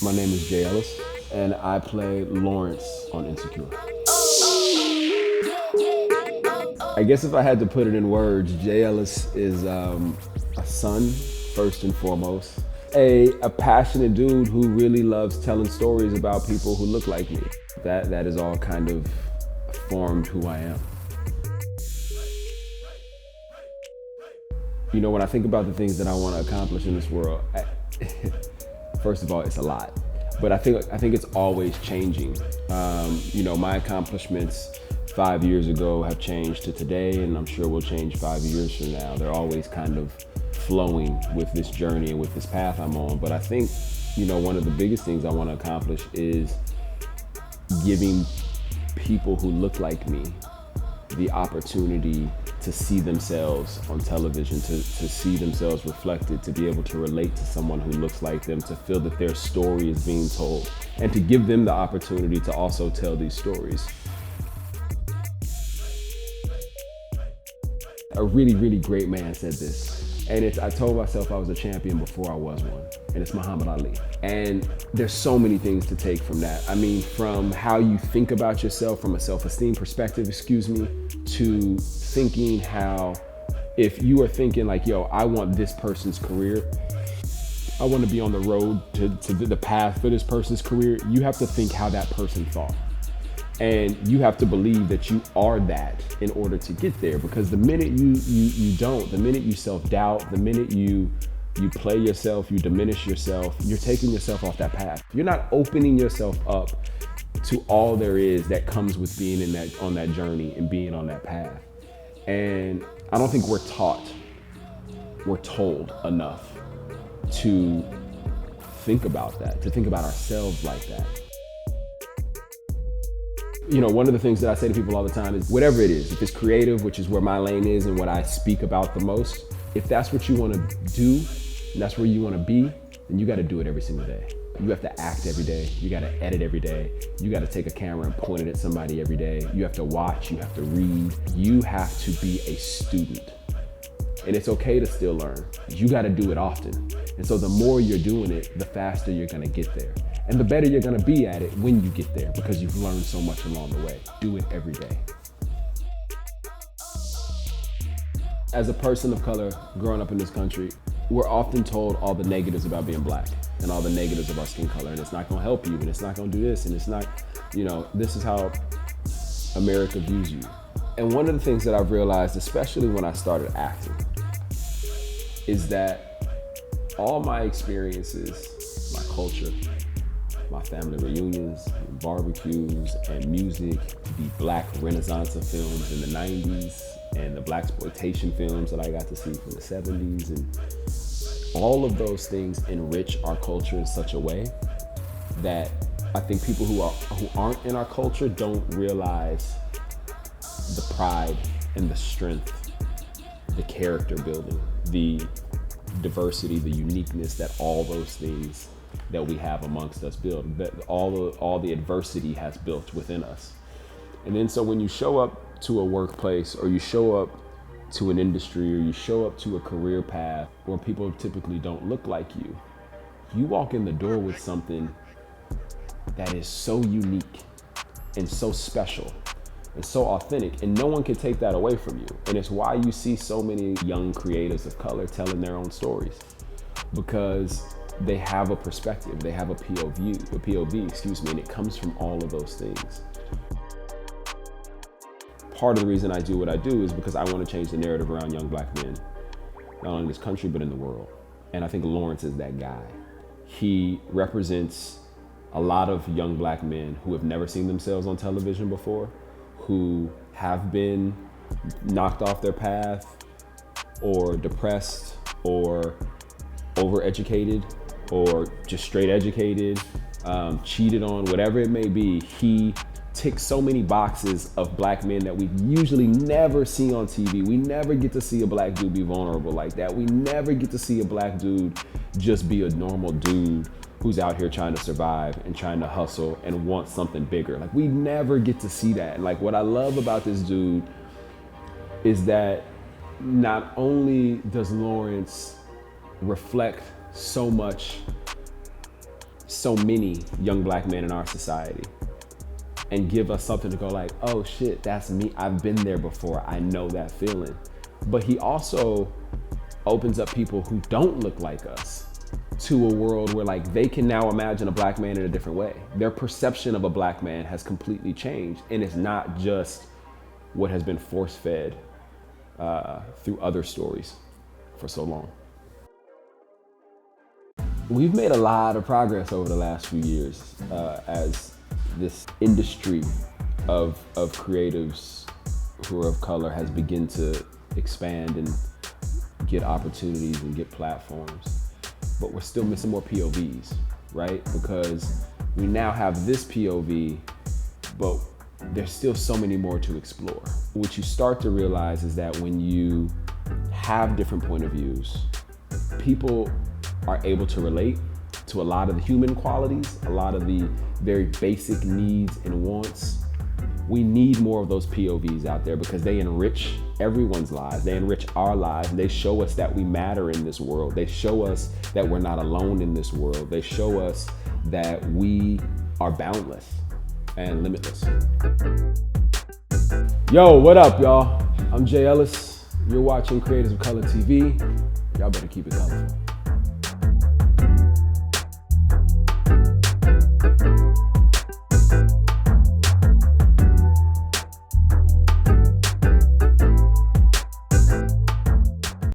My name is Ellis, and I play Lawrence on Insecure. I guess if I had to put it in words, Ellis is a son, first and foremost. A passionate dude who really loves telling stories about people who look like me. That is all kind of formed who I am. You know, when I think about the things that I want to accomplish in this world, first of all, it's a lot. But I think it's always changing. You know, my accomplishments 5 years ago have changed to today, and I'm sure will change 5 years from now. They're always kind of flowing with this journey and with this path I'm on. But I think, you know, one of the biggest things I want to accomplish is giving people who look like me the opportunity to see themselves on television, to see themselves reflected, to be able to relate to someone who looks like them, to feel that their story is being told, and to give them the opportunity to also tell these stories. A really, really great man said this, and I told myself I was a champion before I was one, and it's Muhammad Ali. And there's so many things to take from that. I mean, from how you think about yourself from a self-esteem perspective, to thinking how, if you are thinking like, yo, I want this person's career, I want to be on the road to the path for this person's career, you have to think how that person thought. And you have to believe that you are that in order to get there. Because the minute you don't, the minute you self-doubt, the minute you play yourself, you diminish yourself, you're taking yourself off that path. You're not opening yourself up to all there is that comes with being on that journey and being on that path. And I don't think we're told enough to think about that, to think about ourselves like that. You know, one of the things that I say to people all the time is whatever it is, if it's creative, which is where my lane is and what I speak about the most, if that's what you want to do and that's where you want to be, then you got to do it every single day. You have to act every day. You got to edit every day. You got to take a camera and point it at somebody every day. You have to watch, you have to read. You have to be a student. And it's okay to still learn. You got to do it often. And so the more you're doing it, the faster you're going to get there. And the better you're gonna be at it when you get there, because you've learned so much along the way. Do it every day. As a person of color growing up in this country, we're often told all the negatives about being black and all the negatives of our skin color, and it's not gonna help you, and it's not gonna do this, and it's not, you know, this is how America views you. And one of the things that I've realized, especially when I started acting, is that all my experiences, my culture, my family reunions, and barbecues, and music, the black renaissance of films in the 90s, and the blaxploitation films that I got to see from the 70s, and all of those things enrich our culture in such a way that I think people who aren't in our culture don't realize the pride and the strength, the character building, the diversity, the uniqueness that all those things that we have amongst us build, that all the adversity has built within us. And then so when you show up to a workplace, or you show up to an industry, or you show up to a career path where people typically don't look like you walk in the door with something that is so unique and so special and so authentic, and no one can take that away from you. And it's why you see so many young creatives of color telling their own stories, because they have a perspective, they have a POV, and it comes from all of those things. Part of the reason I do what I do is because I want to change the narrative around young black men, not only in this country, but in the world. And I think Lawrence is that guy. He represents a lot of young black men who have never seen themselves on television before, who have been knocked off their path, or depressed, or overeducated, or just straight educated, cheated on, whatever it may be. He ticks so many boxes of black men that we usually never see on TV. We never get to see a black dude be vulnerable like that. We never get to see a black dude just be a normal dude who's out here trying to survive and trying to hustle and want something bigger. Like, we never get to see that. And like, what I love about this dude is that not only does Lawrence reflect so much so many young black men in our society and give us something to go like, oh shit, that's me. I've been there before. I know that feeling. But he also opens up people who don't look like us to a world where like they can now imagine a black man in a different way. Their perception of a black man has completely changed, and it's not just what has been force-fed through other stories for so long. We've made a lot of progress over the last few years as this industry of creatives who are of color has begun to expand and get opportunities and get platforms. But we're still missing more POVs, right? Because we now have this POV, but there's still so many more to explore. What you start to realize is that when you have different point of views, people are able to relate to a lot of the human qualities, a lot of the very basic needs and wants. We need more of those POVs out there because they enrich everyone's lives. They enrich our lives. They show us that we matter in this world. They show us that we're not alone in this world. They show us that we are boundless and limitless. Yo, what up, y'all? I'm Ellis. You're watching Creators of Color TV. Y'all better keep it colorful.